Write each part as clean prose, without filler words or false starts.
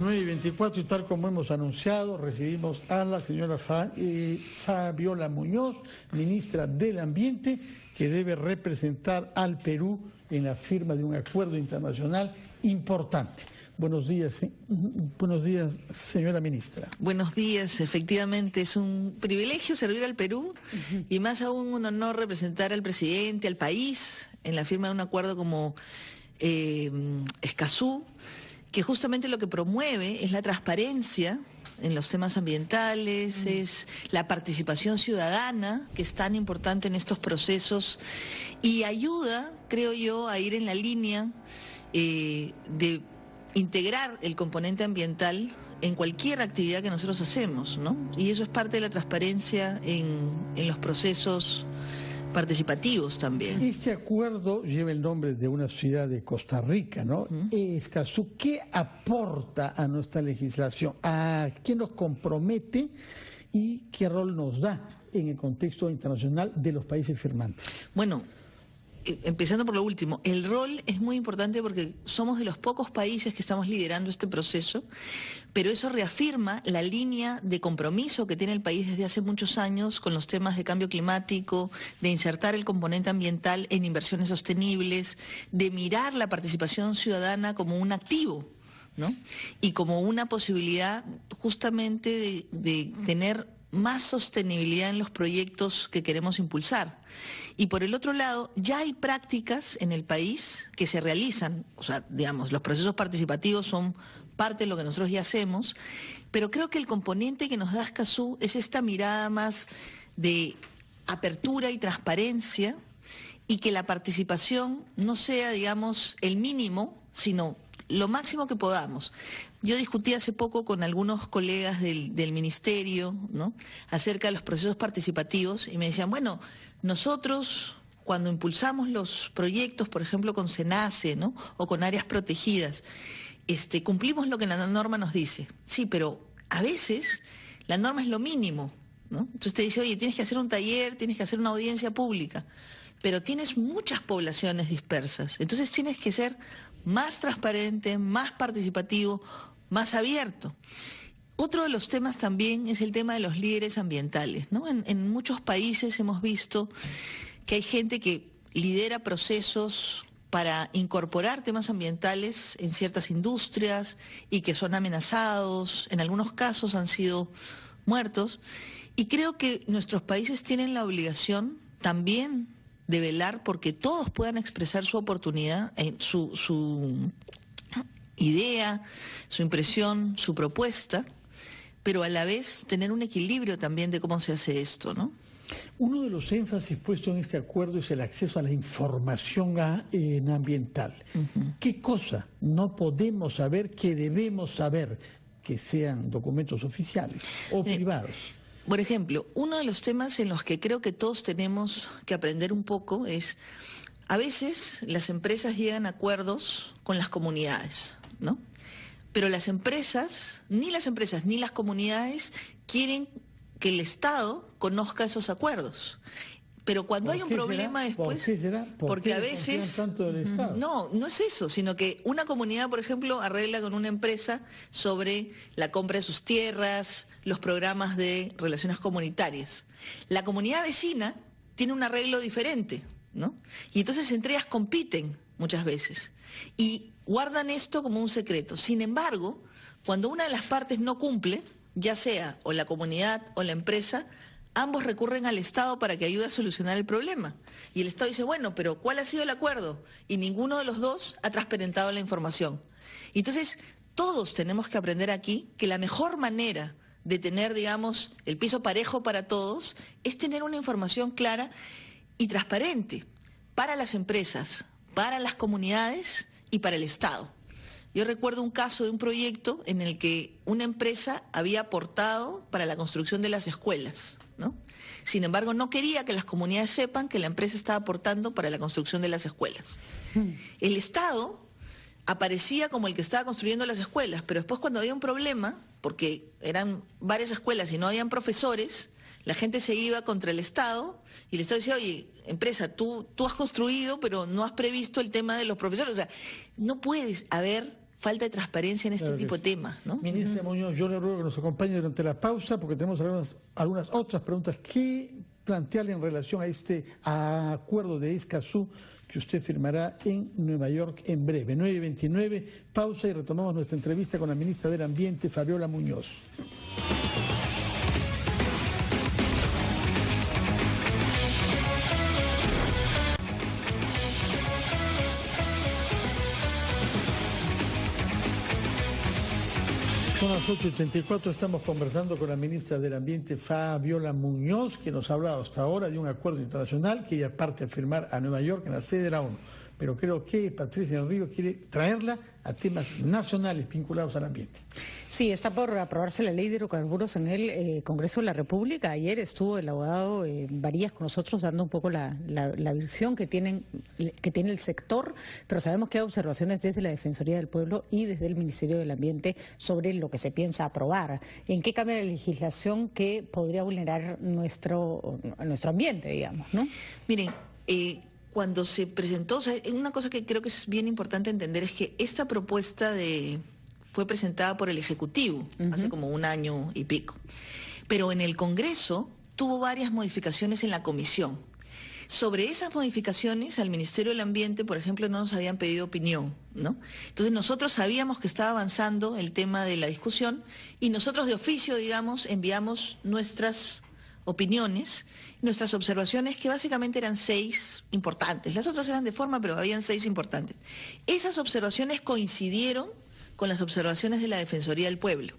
9:24 y tal como hemos anunciado, recibimos a la señora Fabiola Muñoz, ministra del Ambiente, que debe representar al Perú en la firma de un acuerdo internacional importante. Buenos días, señora ministra. Buenos días, efectivamente es un privilegio servir al Perú y más aún un honor representar al presidente, al país, en la firma de un acuerdo como Escazú, que justamente lo que promueve es la transparencia en los temas ambientales, es la participación ciudadana, que es tan importante en estos procesos, y ayuda, creo yo, a ir en la línea de integrar el componente ambiental en cualquier actividad que nosotros hacemos, ¿no? Y eso es parte de la transparencia en los procesos participativos también. Este acuerdo lleva el nombre de una ciudad de Costa Rica, ¿no? Escazú, ¿qué aporta a nuestra legislación? ¿A qué nos compromete y qué rol nos da en el contexto internacional de los países firmantes? Bueno, empezando por lo último, el rol es muy importante porque somos de los pocos países que estamos liderando este proceso, pero eso reafirma la línea de compromiso que tiene el país desde hace muchos años con los temas de cambio climático, de insertar el componente ambiental en inversiones sostenibles, de mirar la participación ciudadana como un activo, ¿no? Y como una posibilidad justamente de tener más sostenibilidad en los proyectos que queremos impulsar. Y por el otro lado, ya hay prácticas en el país que se realizan, o sea, digamos, los procesos participativos son parte de lo que nosotros ya hacemos, pero creo que el componente que nos da Escazú es esta mirada más de apertura y transparencia, y que la participación no sea, digamos, el mínimo, sino lo máximo que podamos. Yo discutí hace poco con algunos colegas del ministerio, ¿no?, acerca de los procesos participativos, y me decían, bueno, nosotros cuando impulsamos los proyectos, por ejemplo con SENACE, ¿no?, o con áreas protegidas, cumplimos lo que la norma nos dice. Sí, pero a veces la norma es lo mínimo, ¿no? Entonces te dice, oye, tienes que hacer un taller, tienes que hacer una audiencia pública, pero tienes muchas poblaciones dispersas, entonces tienes que ser más transparente, más participativo, más abierto. Otro de los temas también es el tema de los líderes ambientales, ¿no? En muchos países hemos visto que hay gente que lidera procesos para incorporar temas ambientales en ciertas industrias y que son amenazados, en algunos casos han sido muertos, y creo que nuestros países tienen la obligación también de velar porque todos puedan expresar su oportunidad, su idea, su impresión, su propuesta, pero a la vez tener un equilibrio también de cómo se hace esto, ¿no? Uno de los énfasis puestos en este acuerdo es el acceso a la información ambiental. ¿Qué cosa no podemos saber que debemos saber, que sean documentos oficiales o privados? Por ejemplo, uno de los temas en los que creo que todos tenemos que aprender un poco es, a veces las empresas llegan a acuerdos con las comunidades, ¿no? Pero las empresas ni las comunidades quieren que el Estado conozca esos acuerdos. Pero cuando hay un problema después, ¿por qué será? Porque a veces tanto del Estado? No es eso, sino que una comunidad, por ejemplo, arregla con una empresa sobre la compra de sus tierras, los programas de relaciones comunitarias. La comunidad vecina tiene un arreglo diferente, ¿no? Y entonces entre ellas compiten muchas veces y guardan esto como un secreto. Sin embargo, cuando una de las partes no cumple, ya sea o la comunidad o la empresa, ambos recurren al Estado para que ayude a solucionar el problema. Y el Estado dice, bueno, pero ¿cuál ha sido el acuerdo? Y ninguno de los dos ha transparentado la información. Entonces, todos tenemos que aprender aquí que la mejor manera de tener, digamos, el piso parejo para todos es tener una información clara y transparente para las empresas, para las comunidades y para el Estado. Yo recuerdo un caso de un proyecto en el que una empresa había aportado para la construcción de las escuelas, ¿no? Sin embargo, no quería que las comunidades sepan que la empresa estaba aportando para la construcción de las escuelas. El Estado aparecía como el que estaba construyendo las escuelas, pero después cuando había un problema, porque eran varias escuelas y no habían profesores, la gente se iba contra el Estado y el Estado decía, oye, empresa, tú has construido, pero no has previsto el tema de los profesores. O sea, no puedes haber falta de transparencia en este Claro que tipo sí. de temas, ¿no? Ministra Muñoz, yo le ruego que nos acompañe durante la pausa porque tenemos algunas otras preguntas que plantearle en relación a este acuerdo de Escazú que usted firmará en Nueva York en breve. 9:29, pausa y retomamos nuestra entrevista con la ministra del Ambiente, Fabiola Muñoz. Son las 8:84, estamos conversando con la ministra del Ambiente, Fabiola Muñoz, que nos ha hablado hasta ahora de un acuerdo internacional que ella parte a firmar a Nueva York en la sede de la ONU. Pero creo que Patricia del Río quiere traerla a temas nacionales vinculados al ambiente. Sí, está por aprobarse la ley de hidrocarburos en el Congreso de la República. Ayer estuvo el abogado Varías con nosotros dando un poco la visión que tiene el sector, pero sabemos que hay observaciones desde la Defensoría del Pueblo y desde el Ministerio del Ambiente sobre lo que se piensa aprobar. ¿En qué cambia la legislación que podría vulnerar nuestro ambiente, digamos, ¿no? Miren, cuando se presentó, o sea, una cosa que creo que es bien importante entender es que esta propuesta fue presentada por el Ejecutivo hace como un año y pico, pero en el Congreso tuvo varias modificaciones en la comisión. Sobre esas modificaciones, al Ministerio del Ambiente, por ejemplo, no nos habían pedido opinión, ¿no? Entonces nosotros sabíamos que estaba avanzando el tema de la discusión y nosotros de oficio, digamos, enviamos nuestras opiniones, nuestras observaciones, que básicamente eran 6 importantes. Las otras eran de forma, pero habían 6 importantes. Esas observaciones coincidieron con las observaciones de la Defensoría del Pueblo.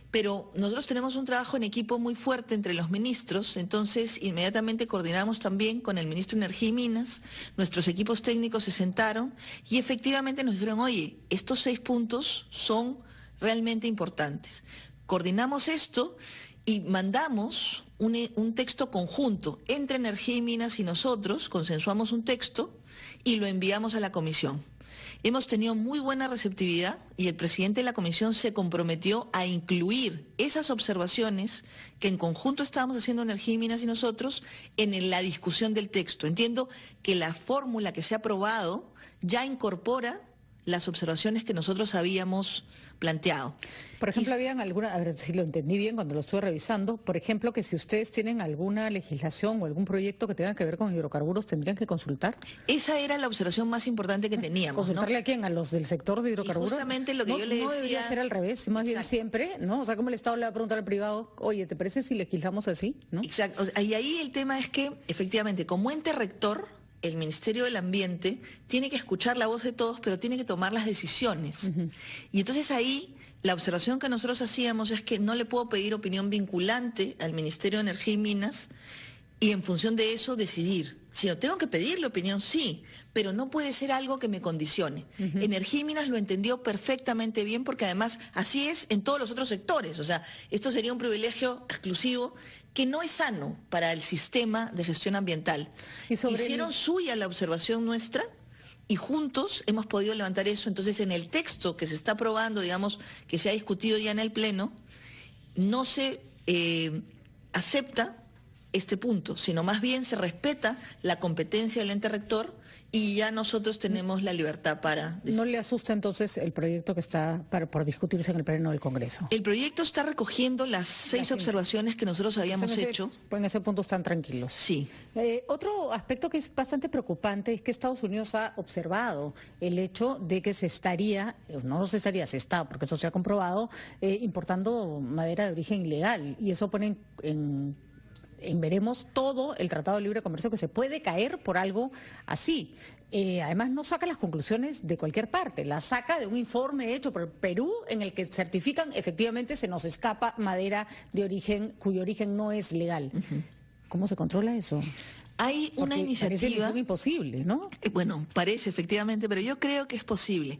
Pero nosotros tenemos un trabajo en equipo muy fuerte entre los ministros, entonces inmediatamente coordinamos también con el ministro de Energía y Minas, nuestros equipos técnicos se sentaron y efectivamente nos dijeron, oye, estos 6 puntos son realmente importantes. Coordinamos esto y mandamos un texto conjunto entre Energía y Minas y nosotros, consensuamos un texto y lo enviamos a la comisión. Hemos tenido muy buena receptividad y el presidente de la comisión se comprometió a incluir esas observaciones que en conjunto estábamos haciendo Energía y Minas y nosotros en la discusión del texto. Entiendo que la fórmula que se ha aprobado ya incorpora las observaciones que nosotros habíamos planteado. Por ejemplo, habían alguna, a ver si lo entendí bien cuando lo estuve revisando, por ejemplo, que si ustedes tienen alguna legislación o algún proyecto que tenga que ver con hidrocarburos, ¿tendrían que consultar? Esa era la observación más importante que teníamos, ¿Consultarle ¿no? a quién? ¿A los del sector de hidrocarburos? Y justamente lo que yo le decía... No debería ser al revés, más bien siempre, ¿no? O sea, como el Estado le va a preguntar al privado, oye, ¿te parece si legislamos así? ¿No? Exacto. Y ahí el tema es que, efectivamente, como ente rector, el Ministerio del Ambiente tiene que escuchar la voz de todos, pero tiene que tomar las decisiones. Y entonces ahí la observación que nosotros hacíamos es que no le puedo pedir opinión vinculante al Ministerio de Energía y Minas y en función de eso decidir. Si no tengo que pedirle opinión, sí, pero no puede ser algo que me condicione. Energía y Minas lo entendió perfectamente bien porque además así es en todos los otros sectores. O sea, esto sería un privilegio exclusivo que no es sano para el sistema de gestión ambiental. Hicieron suya la observación nuestra y juntos hemos podido levantar eso. Entonces, en el texto que se está aprobando, digamos, que se ha discutido ya en el Pleno, no se acepta este punto, sino más bien se respeta la competencia del ente rector y ya nosotros tenemos la libertad para decidir. ¿No le asusta entonces el proyecto que está por discutirse en el Pleno del Congreso? El proyecto está recogiendo las 6 observaciones que nosotros habíamos hecho. En ese punto están tranquilos. Sí. Otro aspecto que es bastante preocupante es que Estados Unidos ha observado el hecho de que se está, porque eso se ha comprobado, importando madera de origen ilegal. Y eso pone en veremos todo el Tratado de Libre Comercio que se puede caer por algo así. Además, no saca las conclusiones de cualquier parte, las saca de un informe hecho por Perú en el que certifican efectivamente se nos escapa madera de origen cuyo origen no es legal. ¿Cómo se controla eso? Hay una iniciativa... Parece misión imposible, ¿no? Bueno, parece efectivamente, pero yo creo que es posible.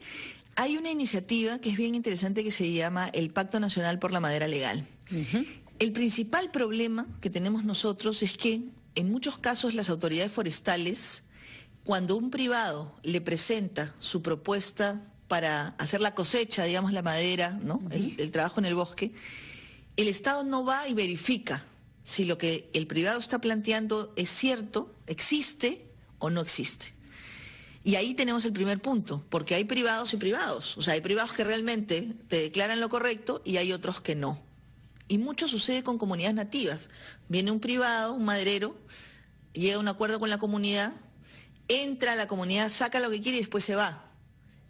Hay una iniciativa que es bien interesante que se llama el Pacto Nacional por la Madera Legal. El principal problema que tenemos nosotros es que en muchos casos las autoridades forestales, cuando un privado le presenta su propuesta para hacer la cosecha, digamos la madera, ¿no? El trabajo en el bosque, el Estado no va y verifica si lo que el privado está planteando es cierto, existe o no existe. Y ahí tenemos el primer punto, porque hay privados y privados. O sea, hay privados que realmente te declaran lo correcto y hay otros que no. Y mucho sucede con comunidades nativas. Viene un privado, un maderero, llega a un acuerdo con la comunidad, entra a la comunidad, saca lo que quiere y después se va.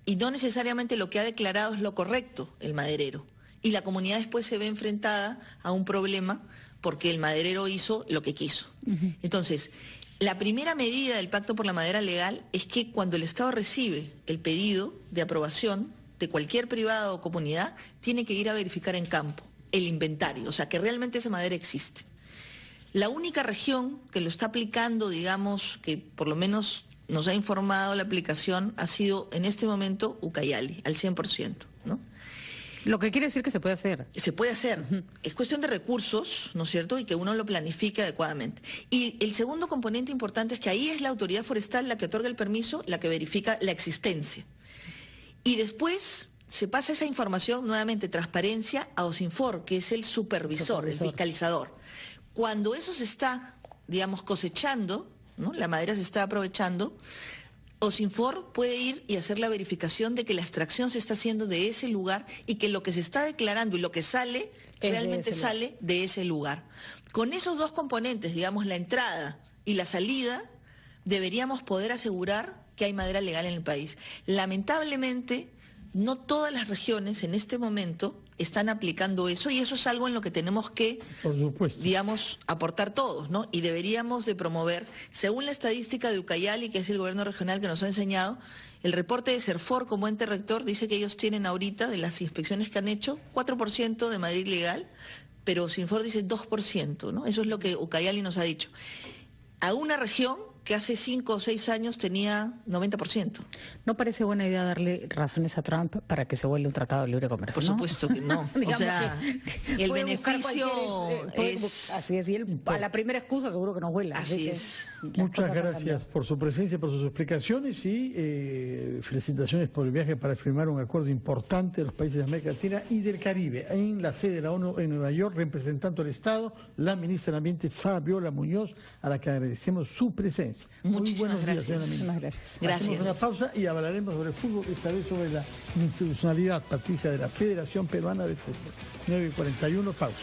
Y no necesariamente lo que ha declarado es lo correcto, el maderero. Y la comunidad después se ve enfrentada a un problema porque el maderero hizo lo que quiso. Entonces, la primera medida del Pacto por la Madera Legal es que cuando el Estado recibe el pedido de aprobación de cualquier privado o comunidad, tiene que ir a verificar en campo el inventario, o sea, que realmente esa madera existe. La única región que lo está aplicando, digamos, que por lo menos nos ha informado la aplicación, ha sido en este momento Ucayali, al 100%, ¿no? Lo que quiere decir que se puede hacer. Se puede hacer. Es cuestión de recursos, ¿no es cierto? Y que uno lo planifique adecuadamente. Y el segundo componente importante es que ahí es la autoridad forestal la que otorga el permiso, la que verifica la existencia. Y después se pasa esa información, nuevamente, transparencia, a OSINFOR, que es el supervisor, el fiscalizador. Cuando eso se está, digamos, cosechando, ¿no? La madera se está aprovechando, OSINFOR puede ir y hacer la verificación de que la extracción se está haciendo de ese lugar y que lo que se está declarando y lo que sale realmente sale de ese lugar. Con esos dos componentes, digamos, la entrada y la salida, deberíamos poder asegurar que hay madera legal en el país. Lamentablemente, no todas las regiones en este momento están aplicando eso y eso es algo en lo que tenemos que, por supuesto, digamos, aportar todos, ¿no? Y deberíamos de promover, según la estadística de Ucayali, que es el gobierno regional que nos ha enseñado, el reporte de CERFOR como ente rector dice que ellos tienen ahorita, de las inspecciones que han hecho, 4% de madera ilegal, pero CINFOR dice 2%, ¿no? Eso es lo que Ucayali nos ha dicho. A una región que hace 5 o 6 años tenía 90%. ¿No parece buena idea darle razones a Trump para que se vuelva un tratado de libre comercio? Por supuesto que no. O sea, el beneficio es... Así es, y él a la primera excusa seguro que nos vuela. Así es. Muchas gracias por su presencia, por sus explicaciones y felicitaciones por el viaje para firmar un acuerdo importante de los países de América Latina y del Caribe. En la sede de la ONU en Nueva York, representando al Estado, la ministra del Ambiente, Fabiola Muñoz, a la que agradecemos su presencia. Muy buenos días, señora ministra. Gracias. Hacemos una pausa y hablaremos sobre el fútbol, esta vez sobre la institucionalidad, Patricia, de la Federación Peruana de Fútbol. 9:41, pausa.